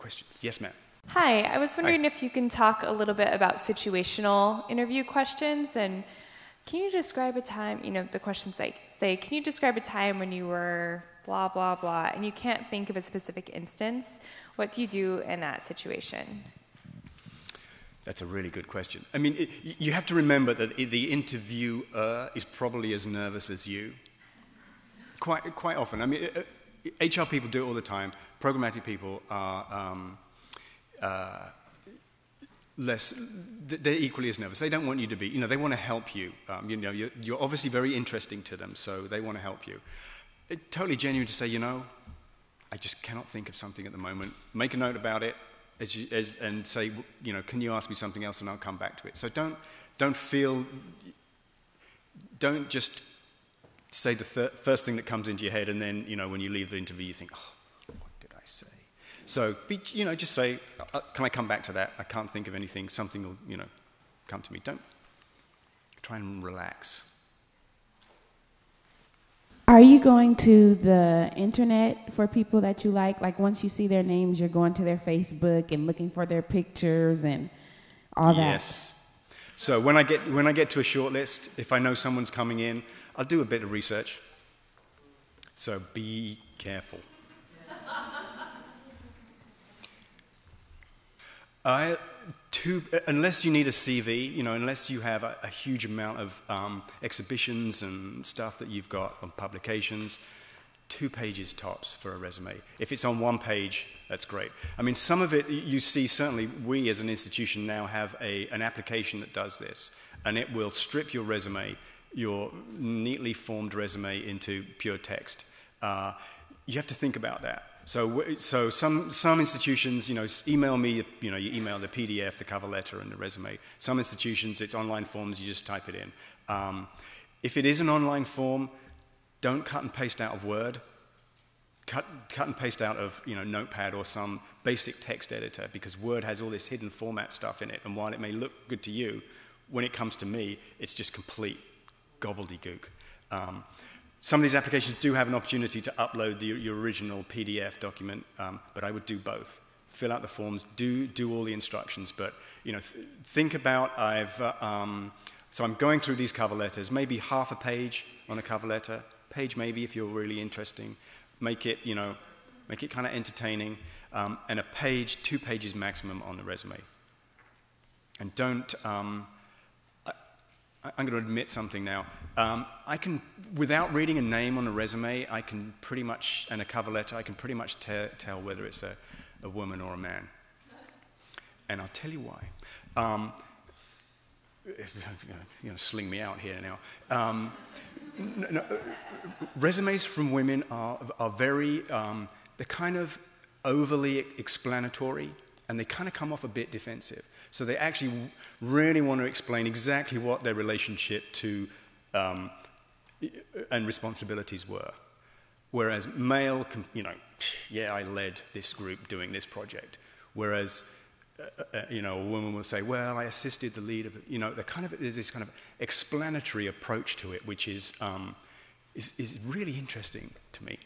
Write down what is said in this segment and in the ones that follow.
questions. Yes, ma'am. Hi, I was wondering if you can talk a little bit about situational interview questions, and can you describe a time, the questions like say, can you describe a time when you were blah, blah, blah, and you can't think of a specific instance? What do you do in that situation? That's a really good question. I mean, you have to remember that the interviewer is probably as nervous as you. Quite often. I mean, HR people do it all the time. Programmatic people are they're equally as nervous. They don't want you to be, they want to help you. You're obviously very interesting to them, so they want to help you. It's totally genuine to say, I just cannot think of something at the moment. Make a note about it and say, can you ask me something else and I'll come back to it. So don't just say the first thing that comes into your head, and then, when you leave the interview, you think, oh, what did I say? So, just say, can I come back to that? I can't think of anything. Something will, come to me. Don't try and relax. Are you going to the internet for people that you like? Like, once you see their names, you're going to their Facebook and looking for their pictures and all that? Yes. So when I get to a short list, if I know someone's coming in, I'll do a bit of research. So be careful. Unless you need a CV, unless you have a huge amount of exhibitions and stuff that you've got on publications, 2 pages tops for a resume. If it's on 1 page, that's great. I mean, some of it you see, certainly we as an institution now have an application that does this, and it will strip your resume, your neatly formed resume, into pure text. You have to think about that. So some institutions, email me, you email the PDF, the cover letter, and the resume. Some institutions, it's online forms, you just type it in. If it is an online form, don't cut and paste out of Word. Cut and paste out of Notepad or some basic text editor, because Word has all this hidden format stuff in it, and while it may look good to you, when it comes to me, it's just complete gobbledygook. Some of these applications do have an opportunity to upload your original PDF document, but I would do both. Fill out the forms, do all the instructions, but think about so I'm going through these cover letters, maybe half a page on a cover letter, page maybe if you're really interesting. Make it kind of entertaining, and a page, 2 pages maximum on the resume. And don't. I'm going to admit something now. I can, without reading a name on a resume, I can pretty much, and a cover letter, I can pretty much tell whether it's a woman or a man. And I'll tell you why. You're going to sling me out here now. Resumes from women are very, they're kind of overly explanatory, and they kind of come off a bit defensive. So they actually really want to explain exactly what their relationship to and responsibilities were. Whereas male, I led this group doing this project. Whereas, a woman will say, well, I assisted the lead of, there's this kind of explanatory approach to it, which is really interesting to me.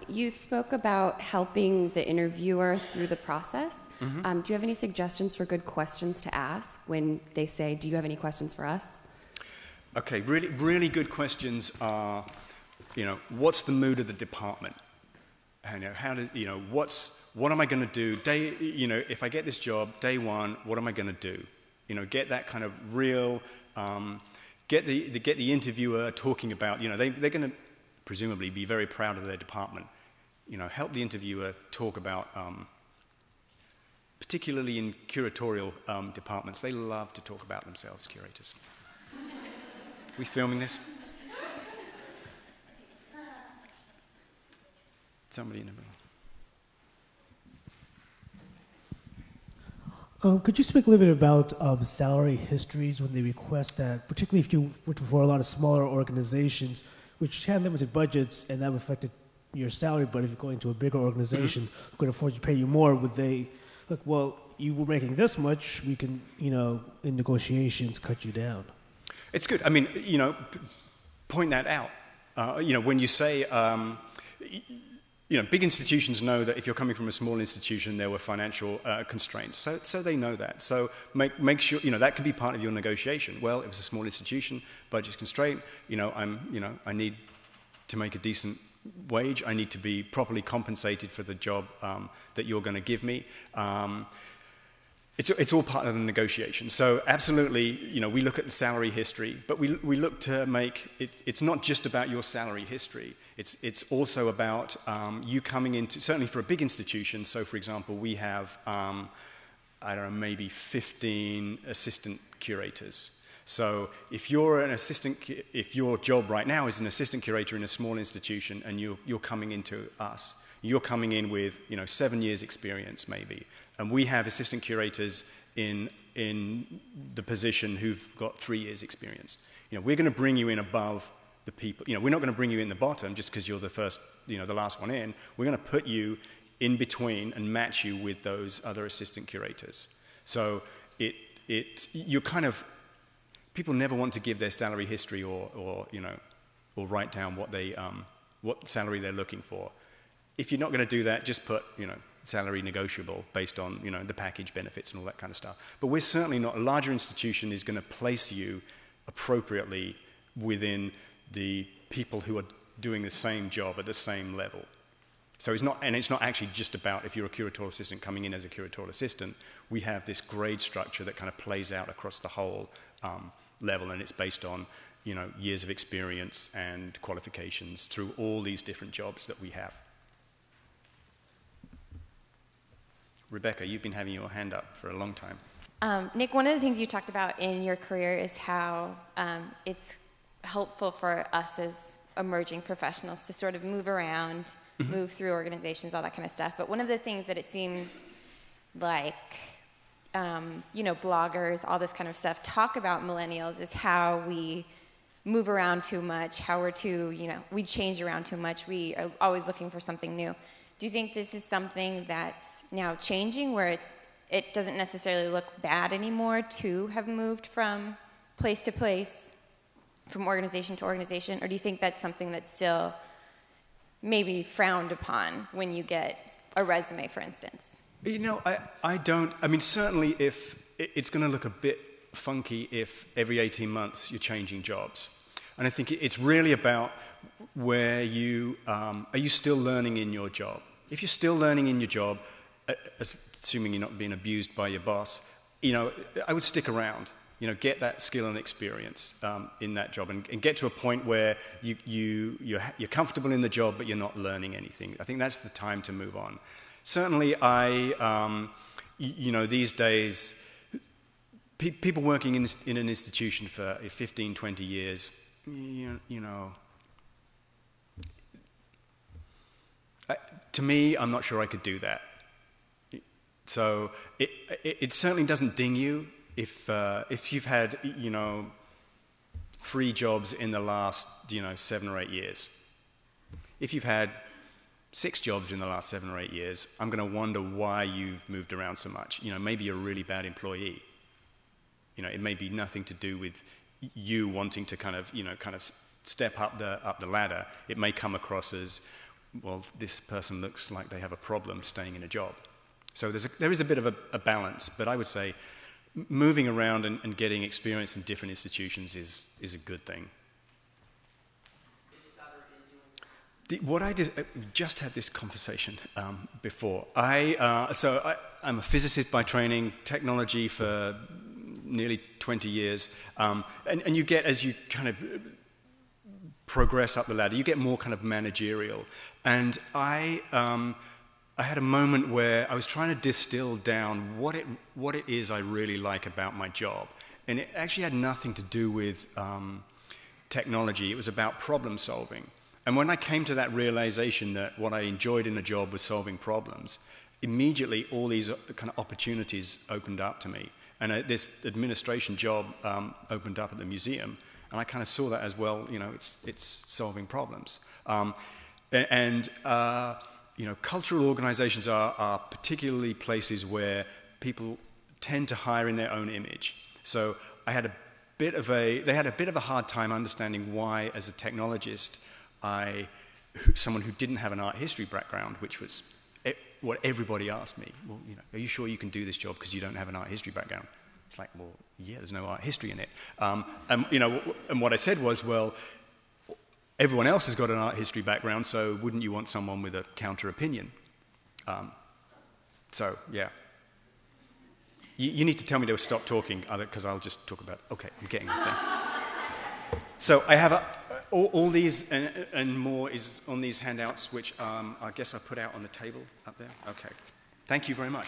You spoke about helping the interviewer through the process. Mm-hmm. Do you have any suggestions for good questions to ask when they say, do you have any questions for us? Okay, really, really good questions are, what's the mood of the department? And what am I going to do? If I get this job, day one, what am I going to do? Get that kind of real, get the interviewer talking about, they're going to presumably be very proud of their department. Help the interviewer talk about, particularly in curatorial departments, they love to talk about themselves, curators. Are we filming this? Somebody in the middle. Could you speak a little bit about salary histories when they request that, particularly if you worked for a lot of smaller organizations which had limited budgets and that affected your salary, but if you're going to a bigger organization who could afford to pay you more, would they look, well, you were making this much, we can, in negotiations, cut you down? It's good. I mean, point that out. When you say, big institutions know that if you're coming from a small institution, there were financial constraints. So they know that. So make sure, that can be part of your negotiation. Well, it was a small institution, budget's constraint. I need to make a decent wage. I need to be properly compensated for the job that you're going to give me. It's all part of the negotiation. So absolutely, we look at the salary history, but we look to make it's not just about your salary history. It's also about you coming into, certainly for a big institution. So for example, we have maybe 15 assistant curators. So if your job right now is an assistant curator in a small institution, and you're coming into us, you're coming in with 7 years experience maybe, and we have assistant curators in the position who've got 3 years experience. We're going to bring you in above the people. We're not going to bring you in the bottom just because you're the first, the last one in. We're going to put you in between and match you with those other assistant curators. So you're kind of, people never want to give their salary history or write down what salary they're looking for. If you're not going to do that, just put, salary negotiable based on, the package benefits and all that kind of stuff. But we're certainly not, a larger institution is going to place you appropriately within the people who are doing the same job at the same level. So it's not actually just about if you're a curatorial assistant coming in as a curatorial assistant. We have this grade structure that kind of plays out across the whole level, and it's based on, years of experience and qualifications through all these different jobs that we have. Rebecca, you've been having your hand up for a long time. Nick, one of the things you talked about in your career is how it's helpful for us as emerging professionals to sort of move around, move through organizations, all that kind of stuff. But one of the things that it seems like, bloggers, all this kind of stuff, talk about millennials is how we move around too much, how we're too, we change around too much. We are always looking for something new. Do you think this is something that's now changing, where it doesn't necessarily look bad anymore to have moved from place to place, from organization to organization? Or do you think that's something that's still maybe frowned upon when you get a resume, for instance? I don't. I mean, certainly if it's going to look a bit funky if every 18 months you're changing jobs. And I think it's really about where are you still learning in your job? If you're still learning in your job, assuming you're not being abused by your boss, I would stick around. Get that skill and experience in that job, and get to a point where you're comfortable in the job, but you're not learning anything. I think that's the time to move on. Certainly, these days, people working in an institution for 15, 20 years, to me, I'm not sure I could do that. So it certainly doesn't ding you if you've had 3 jobs in the last 7 or 8 years. If you've had 6 jobs in the last 7 or 8 years, I'm going to wonder why you've moved around so much. Maybe you're a really bad employee. It may be nothing to do with you wanting to kind of step up the ladder. It may come across as, well, this person looks like they have a problem staying in a job. So there is a bit of a balance, but I would say moving around and getting experience in different institutions is a good thing. What I just had this conversation before. I'm a physicist by training, technology for nearly 20 years, and you get, as you kind of progress up the ladder, you get more kind of managerial. And I had a moment where I was trying to distill down what it is I really like about my job, and it actually had nothing to do with technology. It was about problem solving. And when I came to that realization that what I enjoyed in the job was solving problems, immediately all these kind of opportunities opened up to me. And this administration job opened up at the museum, and I kind of saw that as, well, it's solving problems. Cultural organizations are particularly places where people tend to hire in their own image. So they had a bit of a hard time understanding why, as a technologist, I someone who didn't have an art history background, which was what everybody asked me. Well, you know, are you sure you can do this job because you don't have an art history background? It's like, well, yeah, there's no art history in it. And, you know, and what I said was, well, everyone else has got an art history background, so wouldn't you want someone with a counter opinion? So, yeah. You need to tell me to stop talking, because I'll just talk about, okay, I'm getting the thing. So I have all these and more is on these handouts, which I guess I put out on the table up there. Okay. Thank you very much.